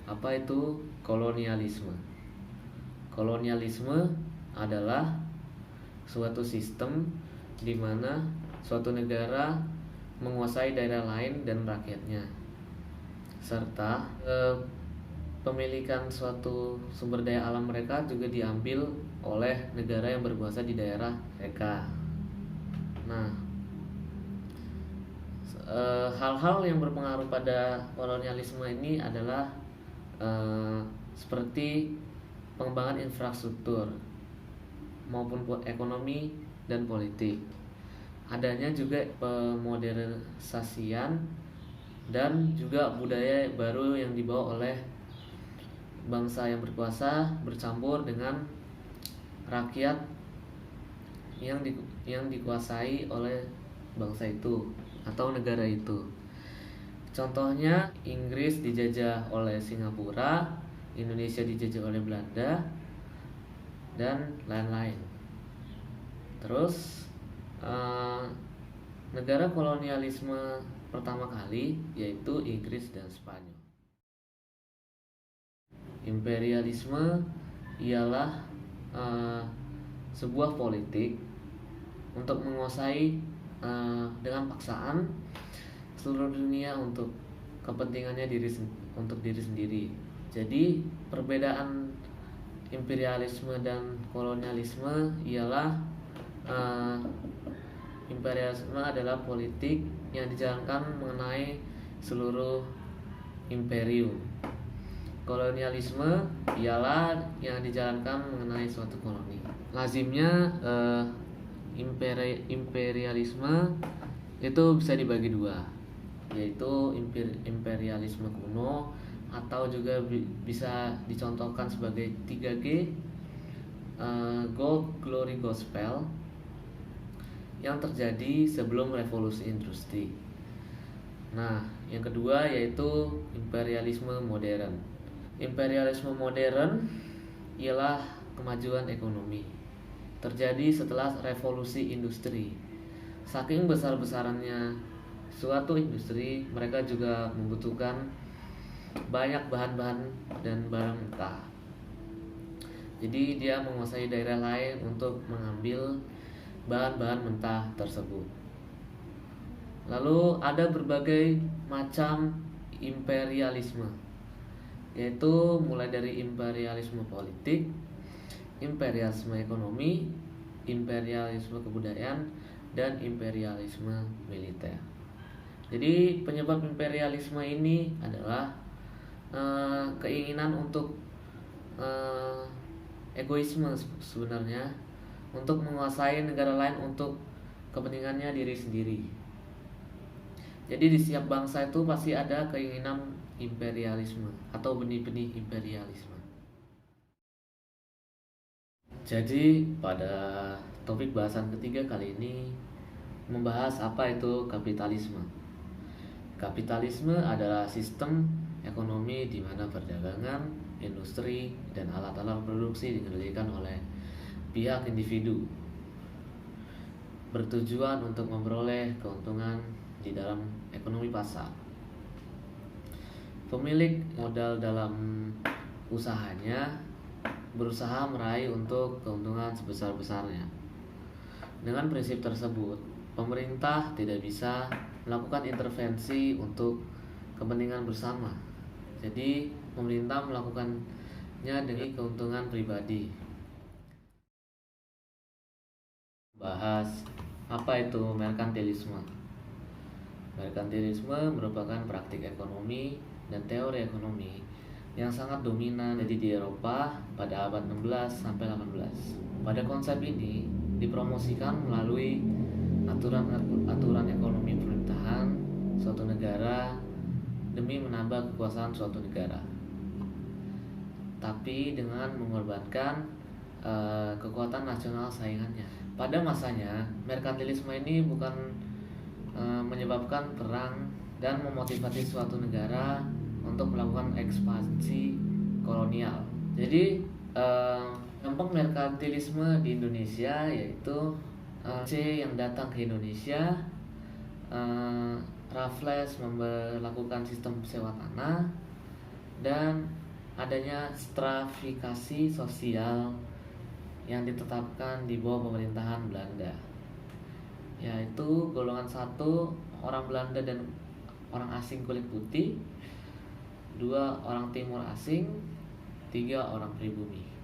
Apa itu kolonialisme? Kolonialisme adalah suatu sistem di mana suatu negara menguasai daerah lain dan rakyatnya, serta pemilikan suatu sumber daya alam mereka juga diambil oleh negara yang berkuasa di daerah mereka. Nah, hal-hal yang berpengaruh pada kolonialisme ini adalah seperti pengembangan infrastruktur maupun ekonomi dan politik. Adanya juga pemodernisasian dan juga budaya baru yang dibawa oleh bangsa yang berkuasa bercampur dengan rakyat yang dikuasai oleh bangsa itu atau negara itu. Contohnya, Inggris dijajah oleh Singapura, Indonesia dijajah oleh Belanda, dan lain-lain. Terus negara kolonialisme pertama kali yaitu Inggris dan Spanyol. Imperialisme ialah sebuah politik untuk menguasai dengan paksaan seluruh dunia untuk kepentingannya untuk diri sendiri. Jadi perbedaan imperialisme dan kolonialisme ialah imperialisme adalah politik yang dijalankan mengenai seluruh imperium. Kolonialisme ialah yang dijalankan mengenai suatu koloni. Lazimnya imperialisme itu bisa dibagi dua, yaitu imperialisme kuno atau juga bisa dicontohkan sebagai 3G, Gold Glory Gospel, yang terjadi sebelum revolusi industri. Nah, yang kedua yaitu imperialisme modern. Imperialisme modern ialah kemajuan ekonomi terjadi setelah revolusi industri. Saking besar-besarannya suatu industri, mereka juga membutuhkan banyak bahan-bahan dan barang mentah. Jadi dia menguasai daerah lain untuk mengambil bahan-bahan mentah tersebut. Lalu ada berbagai macam imperialisme, yaitu mulai dari imperialisme politik, imperialisme ekonomi, imperialisme kebudayaan, dan imperialisme militer. Jadi penyebab imperialisme ini adalah keinginan untuk egoisme sebenarnya, untuk menguasai negara lain untuk kepentingannya diri sendiri. Jadi di setiap bangsa itu pasti ada keinginan imperialisme atau benih-benih imperialisme. Jadi pada topik bahasan ketiga kali ini membahas apa itu kapitalisme. Kapitalisme adalah sistem ekonomi di mana perdagangan, industri, dan alat-alat produksi dikendalikan oleh pihak individu, bertujuan untuk memperoleh keuntungan di dalam ekonomi pasar. Pemilik modal dalam usahanya berusaha meraih untuk keuntungan sebesar-besarnya. Dengan prinsip tersebut, pemerintah tidak bisa melakukan intervensi untuk kepentingan bersama. Jadi, pemerintah melakukannya demi keuntungan pribadi. Bahas apa itu merkantilisme. Merkantilisme merupakan praktik ekonomi dan teori ekonomi yang sangat dominan di Eropa pada abad 16 sampai 18. Pada konsep ini dipromosikan melalui aturan ekonomi pemerintahan suatu negara demi menambah kekuasaan suatu negara, tapi dengan mengorbankan kekuatan nasional saingannya. Pada masanya, merkantilisme ini bukan menyebabkan perang dan memotivasi suatu negara untuk melakukan ekspansi kolonial. Jadi dampak merkantilisme di Indonesia yaitu C yang datang ke Indonesia, Raffles melakukan sistem sewa tanah, dan adanya stratifikasi sosial yang ditetapkan di bawah pemerintahan Belanda, yaitu golongan 1 orang Belanda dan orang asing kulit putih, 2 orang timur asing, 3 orang pribumi.